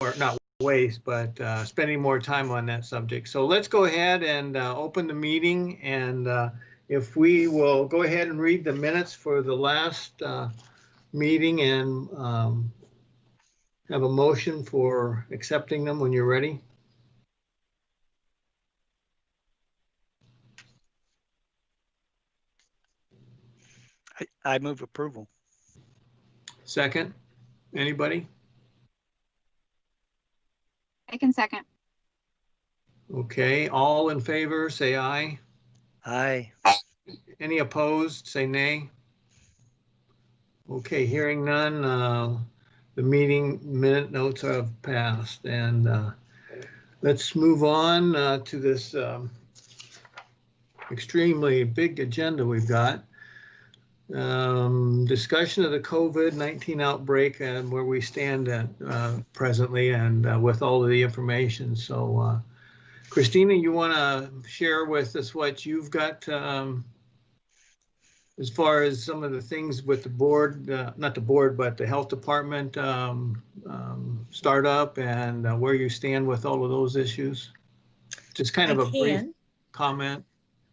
or not waste, but spending more time on that subject. So let's go ahead and open the meeting. And if we will go ahead and read the minutes for the last meeting and have a motion for accepting them when you're ready. I move approval. Second, anybody? I can second. Okay, all in favor, say aye. Aye. Any opposed, say nay. Okay, hearing none, the meeting minute notes have passed, and let's move on to this extremely big agenda we've got. Discussion of the COVID-19 outbreak and where we stand at presently, and with all of the information. So Christina, you want to share with us what you've got as far as some of the things with the board, not the board, but the health department startup, and where you stand with all of those issues? Just kind of a brief comment.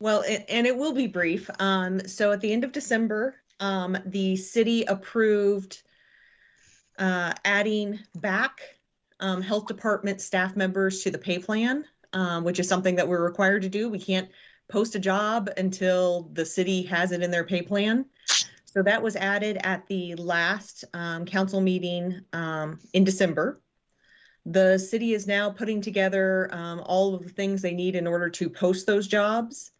Well, and it will be brief. So at the end of December, the city approved adding back health department staff members to the pay plan, which is something that we're required to do. We can't post a job until the city has it in their pay plan. So that was added at the last council meeting in December. The city is now putting together all of the things they need in order to post those jobs.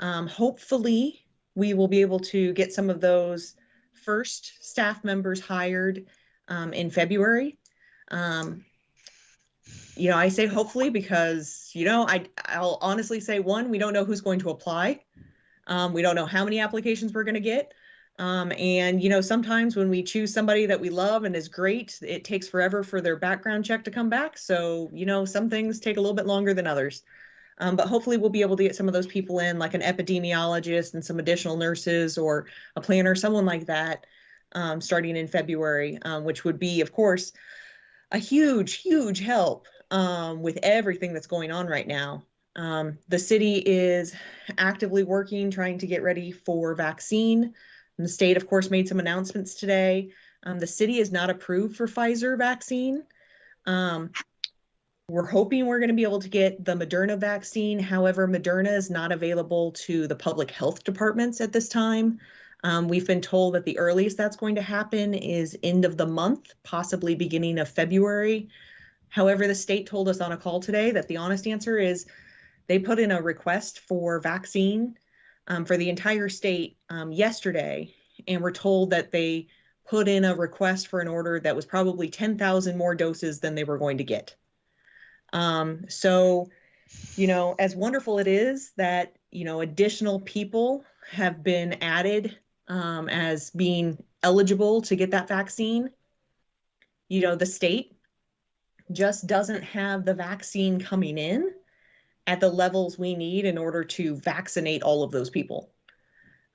Hopefully we will be able to get some of those first staff members hired in February. You know, I say hopefully because, you know, I'll honestly say, one, we don't know who's going to apply. We don't know how many applications we're going to get. And, you know, sometimes when we choose somebody that we love and is great, it takes forever for their background check to come back. So, you know, some things take a little bit longer than others. But hopefully we'll be able to get some of those people in, like an epidemiologist and some additional nurses or a planner, someone like that, starting in February, which would be, of course, a huge, huge help with everything that's going on right now. The city is actively working, trying to get ready for vaccine. And the state, of course, made some announcements today. The city is not approved for Pfizer vaccine. We're hoping we're going to be able to get the Moderna vaccine. However, Moderna is not available to the public health departments at this time. We've been told that the earliest that's going to happen is end of the month, possibly beginning of February. However, the state told us on a call today that the honest answer is they put in a request for vaccine for the entire state yesterday, and we're told that they put in a request for an order that was probably 10,000 more doses than they were going to get. So, you know, as wonderful it is that, you know, additional people have been added as being eligible to get that vaccine, you know, the state just doesn't have the vaccine coming in at the levels we need in order to vaccinate all of those people.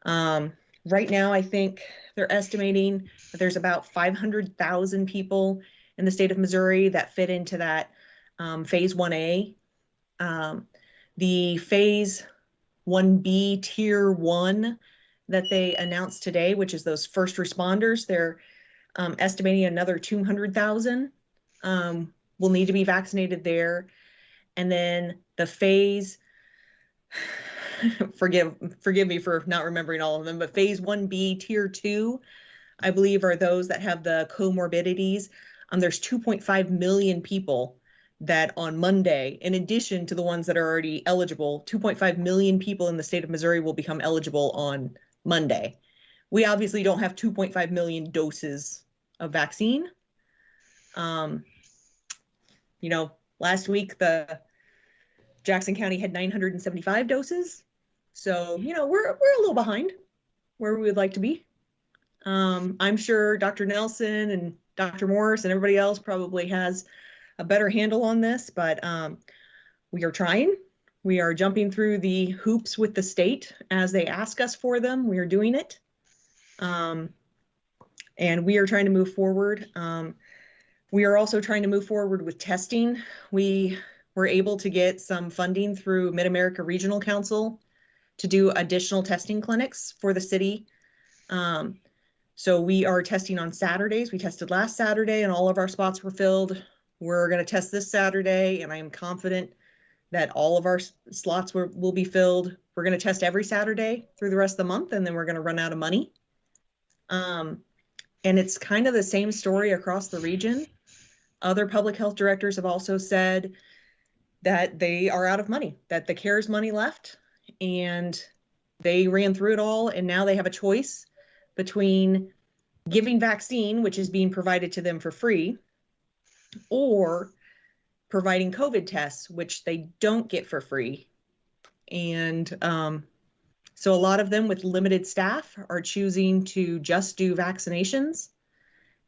Right now, I think they're estimating that there's about 500,000 people in the state of Missouri that fit into that phase 1A. The phase 1B tier 1 that they announced today, which is those first responders, they're estimating another 200,000 will need to be vaccinated there. And then the phase, forgive me for not remembering all of them, but phase 1B tier 2, I believe, are those that have the comorbidities. There's 2.5 million people that on Monday, in addition to the ones that are already eligible, 2.5 million people in the state of Missouri will become eligible on Monday. We obviously don't have 2.5 million doses of vaccine. You know, last week, the Jackson County had 975 doses. So, you know, we're a little behind where we would like to be. I'm sure Dr. Nelson and Dr. Morris and everybody else probably has a better handle on this, but we are trying. We are jumping through the hoops with the state as they ask us for them. We are doing it. And we are trying to move forward. We are also trying to move forward with testing. We were able to get some funding through Mid-America Regional Council to do additional testing clinics for the city. So we are testing on Saturdays. We tested last Saturday and all of our spots were filled. We're going to test this Saturday, and I am confident that all of our slots will be filled. We're going to test every Saturday through the rest of the month, and then we're going to run out of money. And it's kind of the same story across the region. Other public health directors have also said that they are out of money, that the CARES money left, and they ran through it all, and now they have a choice between giving vaccine, which is being provided to them for free, or providing COVID tests, which they don't get for free. And so a lot of them with limited staff are choosing to just do vaccinations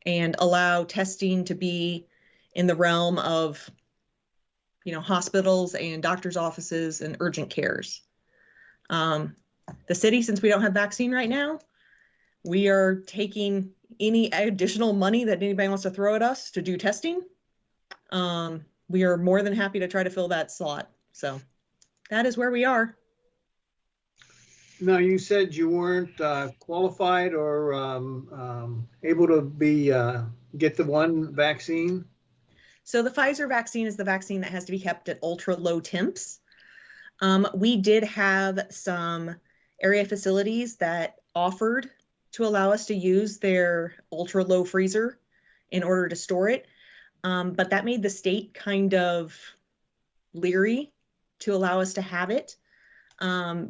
and allow testing to be in the realm of, hospitals and doctors' offices and urgent cares. The city, since we don't have vaccine right now, we are taking any additional money that anybody wants to throw at us to do testing. We are more than happy to try to fill that slot. So that is where we are. Now, you said you weren't qualified or able to get the one vaccine. So the Pfizer vaccine is the vaccine that has to be kept at ultra low temps. We did have some area facilities that offered to allow us to use their ultra low freezer in order to store it. But that made the state kind of leery to allow us to have it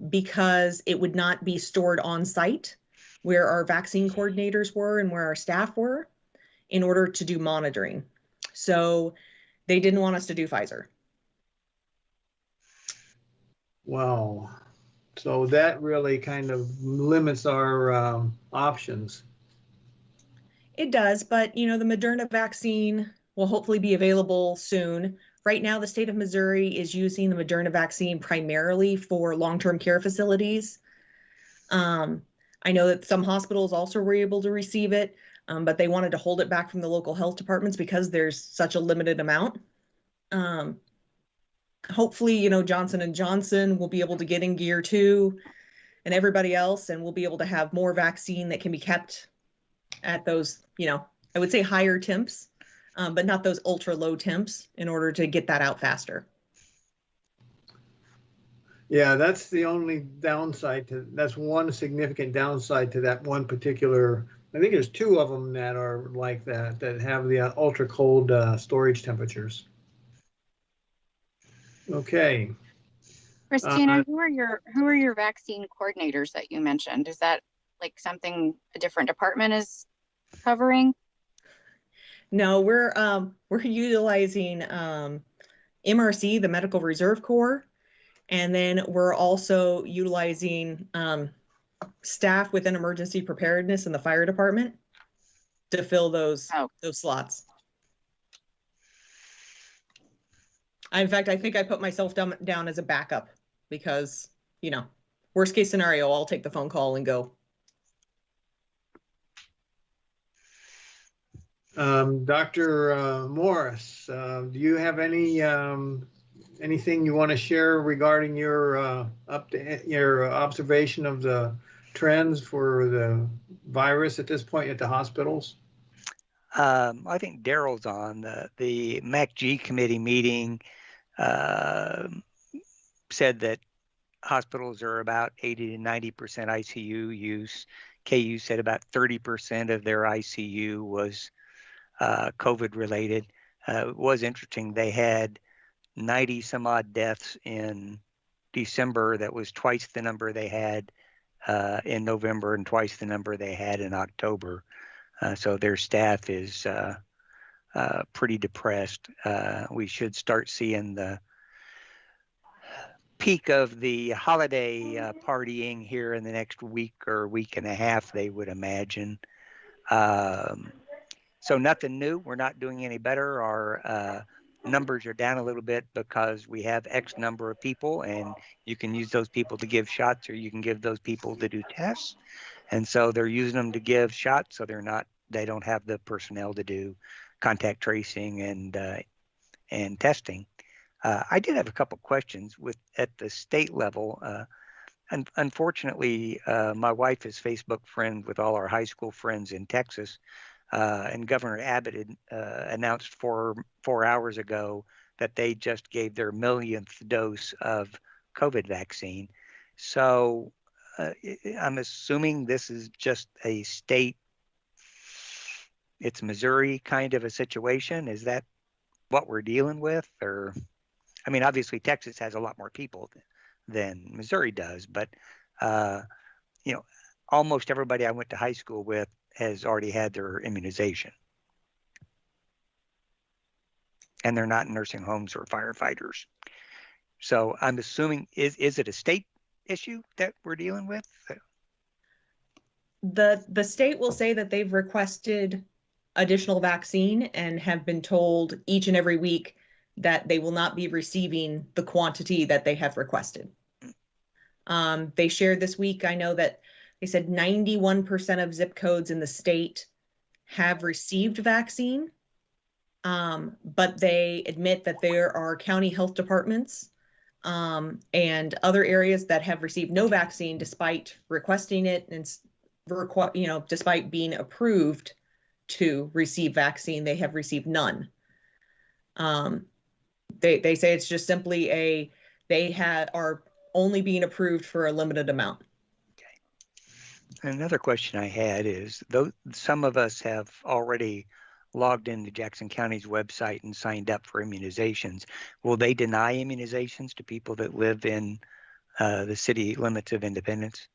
because it would not be stored on site where our vaccine coordinators were and where our staff were in order to do monitoring. So they didn't want us to do Pfizer. Wow. So that really kind of limits our options. It does, but the Moderna vaccine will hopefully be available soon. Right now, the state of Missouri is using the Moderna vaccine primarily for long-term care facilities. I know that some hospitals also were able to receive it, but they wanted to hold it back from the local health departments because there's such a limited amount. Hopefully, Johnson & Johnson will be able to get in gear too, and everybody else, and we'll be able to have more vaccine that can be kept at those, I would say higher temps, but not those ultra low temps in order to get that out faster. Yeah, that's the only downside that's one significant downside to that one particular, I think there's two of them that are like that have the ultra cold storage temperatures. Okay. Christina, who are your vaccine coordinators that you mentioned? Is that like something a different department is covering? No, we're utilizing MRC, the Medical Reserve Corps, and then we're also utilizing staff within emergency preparedness in the fire department to fill those slots. In fact, I think I put myself down as a backup because, worst case scenario, I'll take the phone call and go. Dr. Morris, do you have anything you want to share regarding your your observation of the trends for the virus at this point at the hospitals? I think Daryl's on the MACG committee meeting. Said that hospitals are about 80 to 90% ICU use. KU said about 30% of their ICU was COVID related. It was interesting. They had 90 some odd deaths in December. That was twice the number they had in November and twice the number they had in October. So their staff is pretty depressed. We should start seeing the peak of the holiday partying here in the next week or week and a half, they would imagine. So nothing new. We're not doing any better. Our numbers are down a little bit because we have X number of people, and you can use those people to give shots, or you can give those people to do tests. And so they're using them to give shots, so they don't have the personnel to do contact tracing and testing. I did have a couple questions at the state level. Unfortunately, my wife is Facebook friend with all our high school friends in Texas, and Governor Abbott announced 4 hours ago that they just gave their millionth dose of COVID vaccine. So I'm assuming this is just a state, it's Missouri kind of a situation. Is that what we're dealing with? Or, I mean, obviously Texas has a lot more people than Missouri does, but almost everybody I went to high school with has already had their immunization, and they're not in nursing homes or firefighters. So I'm assuming, is it a state issue that we're dealing with? The state will say that they've requested additional vaccine and have been told each and every week that they will not be receiving the quantity that they have requested. They shared this week, I know that they said 91% of zip codes in the state have received vaccine, but they admit that there are county health departments and other areas that have received no vaccine despite requesting it and despite being approved to receive vaccine, they have received none. They say it's just simply are only being approved for a limited amount. Okay. Another question I had is, though some of us have already logged into Jackson County's website and signed up for immunizations, will they deny immunizations to people that live in the city limits of Independence?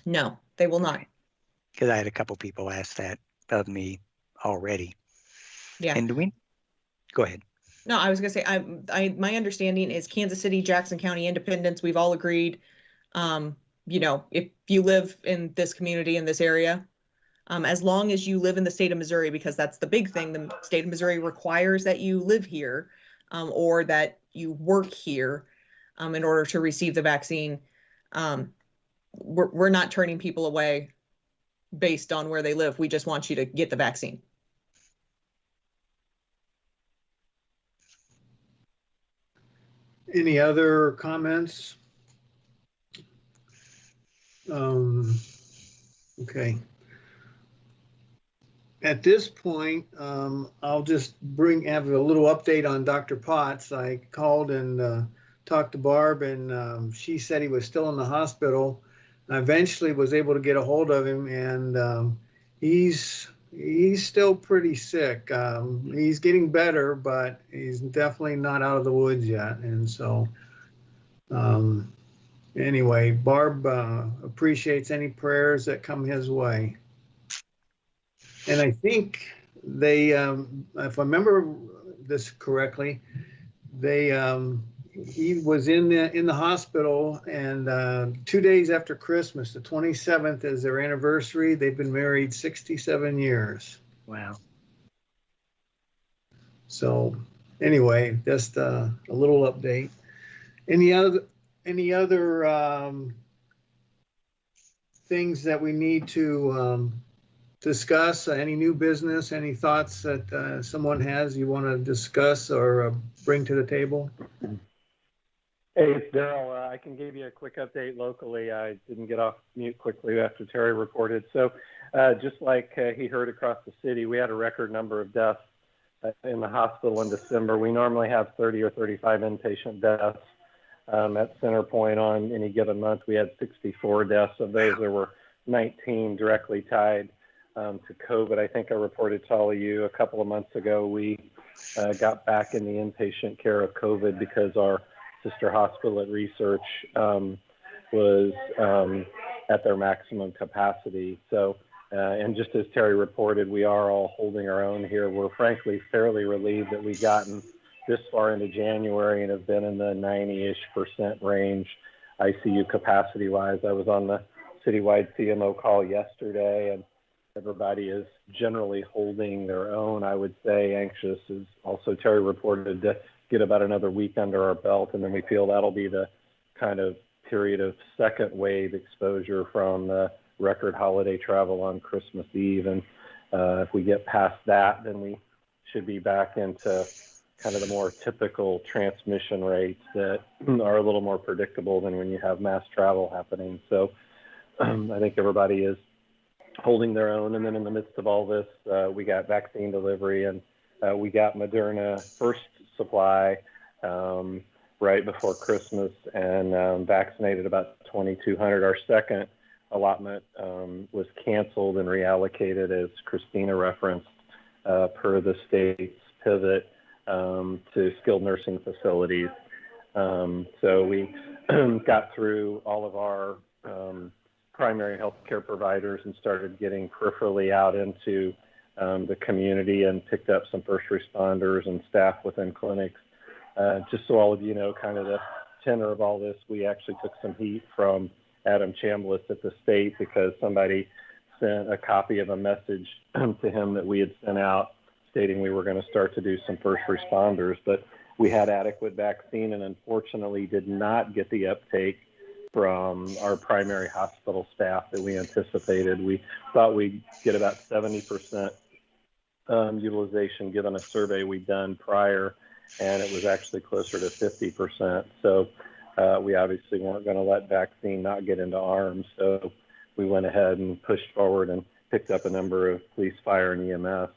No, they will not. Because I had a couple people ask that of me already. Yeah. And go ahead. No, I was gonna say, my understanding is Kansas City, Jackson County, Independence, we've all agreed, if you live in this community, in this area, as long as you live in the state of Missouri, because that's the big thing, the state of Missouri requires that you live here, or that you work here, in order to receive the vaccine. We're not turning people away based on where they live. We just want you to get the vaccine. Any other comments? Okay. At this point, I'll just have a little update on Dr. Potts. I called and talked to Barb, and she said he was still in the hospital. I eventually was able to get a hold of him, and he's still pretty sick. He's getting better, but he's definitely not out of the woods yet. And so, anyway, Barb appreciates any prayers that come his way. And I think they, if I remember this correctly, he was in the hospital, and 2 days after Christmas, the 27th is their anniversary. They've been married 67 years. Wow. So anyway, just a little update. Any other things that we need to discuss? Any new business? Any thoughts that someone has you want to discuss or bring to the table? Hey, it's Daryl. I can give you a quick update locally. I didn't get off mute quickly after Terry reported. So just like he heard across the city, we had a record number of deaths in the hospital in December. We normally have 30 or 35 inpatient deaths at Centerpoint on any given month. We had 64 deaths. Of those, there were 19 directly tied to COVID. I think I reported to all of you a couple of months ago, we got back in the inpatient care of COVID because our sister hospital at Research was at their maximum capacity. So, and just as Terry reported, we are all holding our own here. We're frankly fairly relieved that we've gotten this far into January and have been in the 90-ish% range ICU capacity-wise. I was on the citywide CMO call yesterday, and everybody is generally holding their own. I would say anxious, as also Terry reported, to get about another week under our belt, and then we feel that'll be the kind of period of second wave exposure from the record holiday travel on Christmas Eve. And if we get past that, then we should be back into kind of the more typical transmission rates that are a little more predictable than when you have mass travel happening. So I think everybody is holding their own. And then in the midst of all this, we got vaccine delivery, and we got Moderna first supply right before Christmas, and vaccinated about 2,200. Our second allotment was canceled and reallocated, as Christina referenced, per the state's pivot to skilled nursing facilities. So we got through all of our primary healthcare providers and started getting peripherally out into the community, and picked up some first responders and staff within clinics. Just so all of you know, kind of the tenor of all this, we actually took some heat from Adam Chambliss at the state, because somebody sent a copy of a message to him that we had sent out stating we were going to start to do some first responders, but we had adequate vaccine and unfortunately did not get the uptake from our primary hospital staff that we anticipated. We thought we'd get about 70% utilization given a survey we'd done prior, and it was actually closer to 50%. So we obviously weren't going to let vaccine not get into arms. So we went ahead and pushed forward and picked up a number of police, fire, and EMS.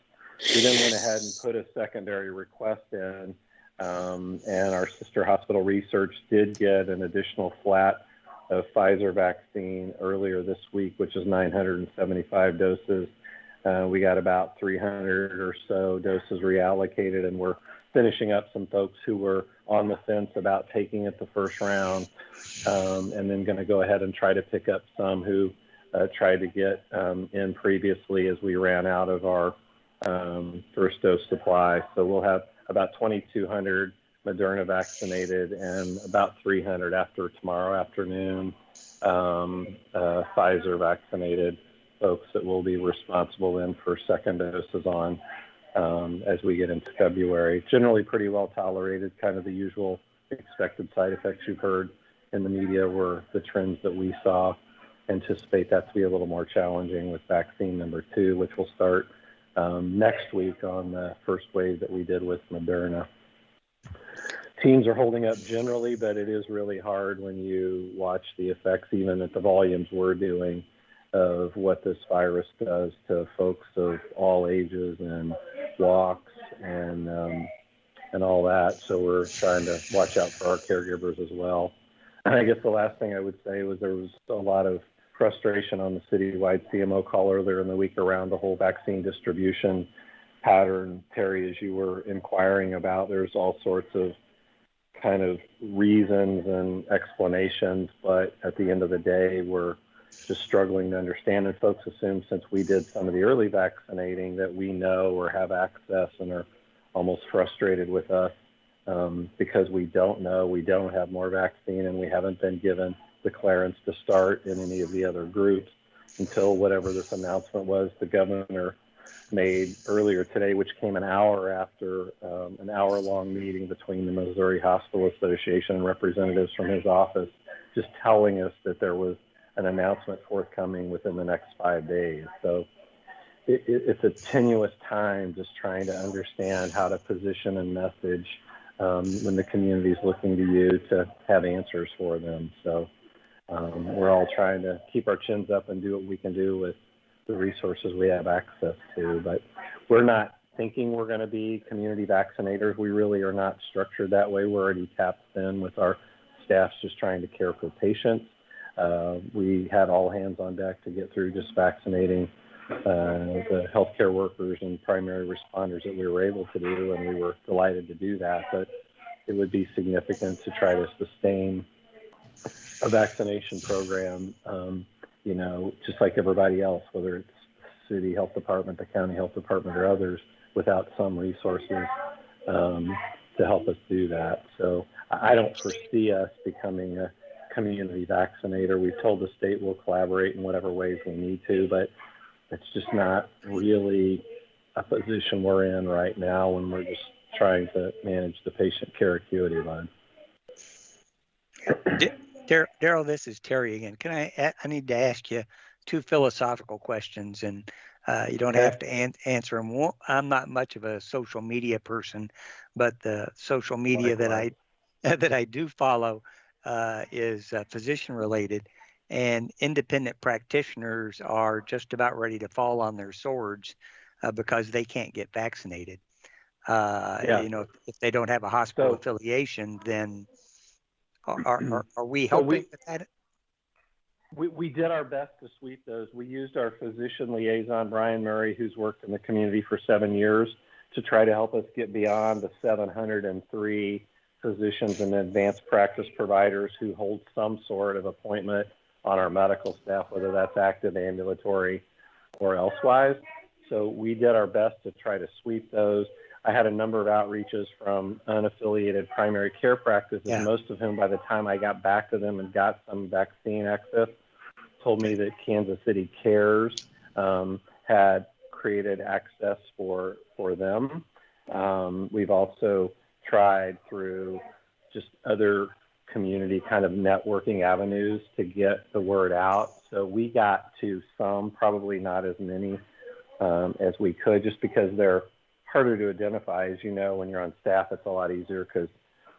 We then went ahead and put a secondary request in, and our sister hospital Research did get an additional flat of Pfizer vaccine earlier this week, which is 975 doses. We got about 300 or so doses reallocated, and we're finishing up some folks who were on the fence about taking it the first round, and then going to go ahead and try to pick up some who tried to get in previously as we ran out of our first dose supply. So we'll have about 2,200 Moderna vaccinated and about 300 after tomorrow afternoon Pfizer vaccinated folks that will be responsible then for second doses on as we get into February. Generally pretty well tolerated, kind of the usual expected side effects you've heard in the media were the trends that we saw. Anticipate that to be a little more challenging with vaccine number 2, which will start next week on the first wave that we did with Moderna. Teams are holding up generally, but it is really hard when you watch the effects, even at the volumes we're doing, of what this virus does to folks of all ages and walks and all that. So we're trying to watch out for our caregivers as well. And I guess the last thing I would say was there was a lot of frustration on the citywide CMO call earlier in the week around the whole vaccine distribution pattern. Terry, as you were inquiring about, there's all sorts of kind of reasons and explanations, but at the end of the day, we're just struggling to understand. And folks assume since we did some of the early vaccinating that we know or have access, and are almost frustrated with us because we don't know, we don't have more vaccine, and we haven't been given the clearance to start in any of the other groups until whatever this announcement was the governor made earlier today, which came an hour after an hour-long meeting between the Missouri Hospital Association and representatives from his office, just telling us that there was an announcement forthcoming within the next 5 days. So it's a tenuous time just trying to understand how to position and message when the community is looking to you to have answers for them. So we're all trying to keep our chins up and do what we can do with the resources we have access to. But we're not thinking we're going to be community vaccinators. We really are not structured that way. We're already tapped in with our staffs just trying to care for patients. We had all hands on deck to get through just vaccinating the healthcare workers and primary responders that we were able to do, and we were delighted to do that. But it would be significant to try to sustain a vaccination program, just like everybody else, whether it's the city health department, the county health department, or others, without some resources to help us do that. So I don't foresee us becoming a community vaccinator. We've told the state we'll collaborate in whatever ways we need to, but it's just not really a position we're in right now when we're just trying to manage the patient care acuity line. Daryl, this is Terry again. I need to ask you two philosophical questions, and You don't Okay. have to answer them. Well, I'm not much of a social media person, but the social media that Likewise. that I do follow is physician related, and independent practitioners are just about ready to fall on their swords because they can't get vaccinated. Yeah. You know, if they don't have a hospital So, affiliation, then are we so helping with that? we did our best to sweep those. We used our physician liaison, Brian Murray, who's worked in the community for 7 years, to try to help us get beyond the 703 physicians and advanced practice providers who hold some sort of appointment on our medical staff, whether that's active, ambulatory, or elsewise. So we did our best to try to sweep those. I had a number of outreaches from unaffiliated primary care practices, Yeah. most of whom, by the time I got back to them and got some vaccine access, told me that Kansas City Cares had created access for them. We've also tried through just other community kind of networking avenues to get the word out. So we got to some, probably not as many as we could, just because they're harder to identify. As you know, when you're on staff, it's a lot easier because,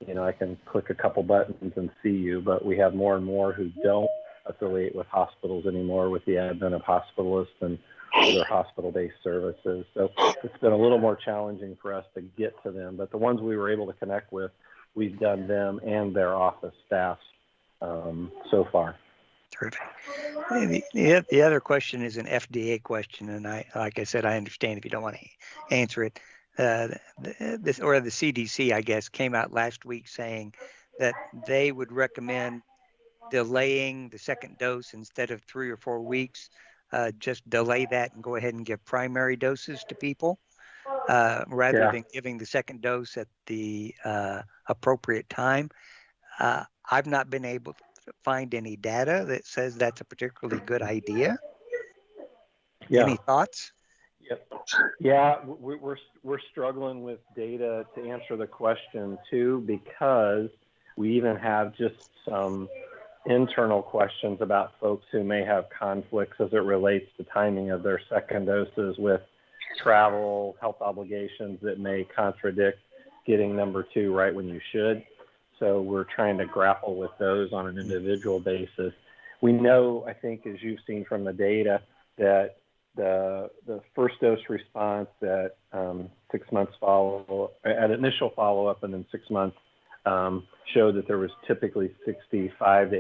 you know, I can click a couple buttons and see you, but we have more and more who don't affiliate with hospitals anymore with the advent of hospitalists and other hospital-based services. So it's been a little more challenging for us to get to them, but the ones we were able to connect with, we've done them and their office staffs so far. Terrific. The other question is an FDA question, and like I said, I understand if you don't want to answer it. The CDC, I guess, came out last week saying that they would recommend delaying the second dose instead of 3 or 4 weeks. Just delay that and go ahead and give primary doses to people rather than giving the second dose at the appropriate time. I've not been able to find any data that says that's a particularly good idea. Yeah. Any thoughts? Yep. Yeah, we're struggling with data to answer the question too, because we even have just some internal questions about folks who may have conflicts as it relates to timing of their second doses with travel, health obligations that may contradict getting number 2 right when you should. So we're trying to grapple with those on an individual basis. We know, I think, as you've seen from the data, that the first dose response at 6 months at initial follow-up and then 6 months showed that there was typically 65 to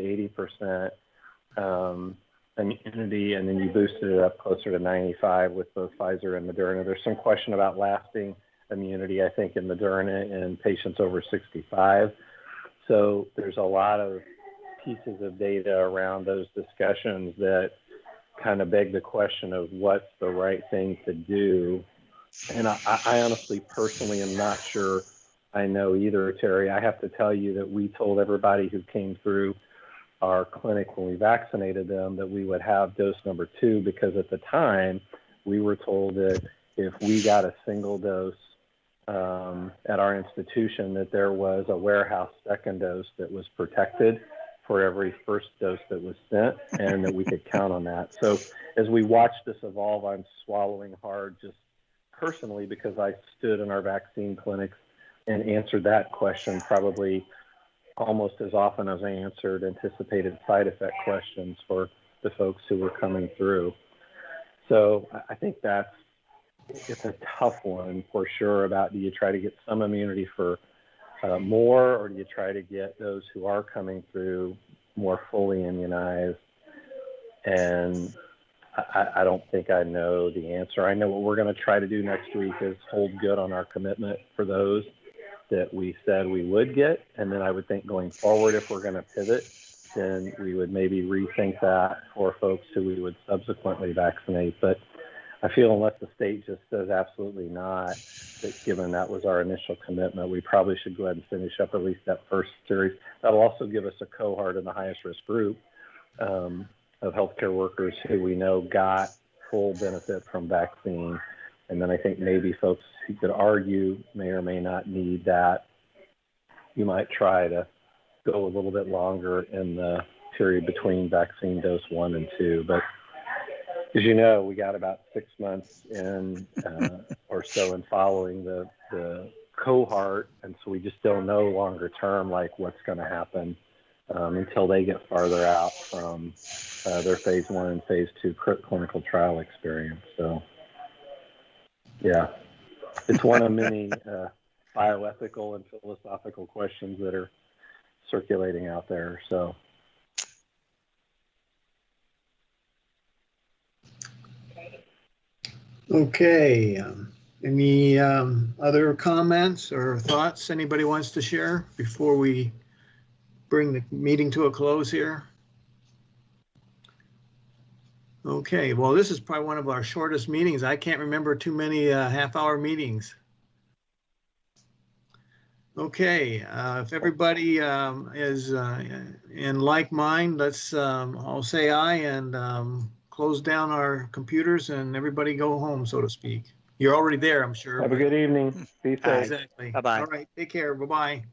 80% immunity, and then you boosted it up closer to 95 with both Pfizer and Moderna. There's some question about lasting immunity, I think, in Moderna in patients over 65. So there's a lot of pieces of data around those discussions that kind of beg the question of what's the right thing to do. And I honestly, personally, am not sure I know either, Terry. I have to tell you that we told everybody who came through our clinic when we vaccinated them that we would have dose number 2, because at the time we were told that if we got a single dose at our institution, that there was a warehouse second dose that was protected for every first dose that was sent, and that we could count on that. So as we watch this evolve, I'm swallowing hard just personally, because I stood in our vaccine clinics and answered that question probably almost as often as I answered anticipated side effect questions for the folks who were coming through. So I think it's a tough one for sure about, do you try to get some immunity for more, or do you try to get those who are coming through more fully immunized? And I don't think I know the answer. I know what we're going to try to do next week is hold good on our commitment for those that we said we would get. And then I would think going forward, if we're going to pivot, then we would maybe rethink that for folks who we would subsequently vaccinate. But I feel unless the state just says absolutely not, that given that was our initial commitment, we probably should go ahead and finish up at least that first series. That'll also give us a cohort in the highest risk group of healthcare workers who we know got full benefit from vaccine. And then I think maybe folks who could argue may or may not need that. You might try to go a little bit longer in the period between vaccine dose 1 and 2. But As you know, we got about 6 months in or so in following the cohort, and so we just don't know longer term like what's going to happen until they get farther out from their phase 1 and phase 2 clinical trial experience. So, yeah, it's one of many bioethical and philosophical questions that are circulating out there. So. Okay. Any other comments or thoughts anybody wants to share before we bring the meeting to a close here? Okay, well, this is probably one of our shortest meetings. I can't remember too many half-hour meetings. Okay, if everybody is in like mind, let's all say aye and close down our computers and everybody go home, so to speak. You're already there, I'm sure. Have a good evening. Be safe. Exactly. Bye-bye. All right, take care. Bye-bye.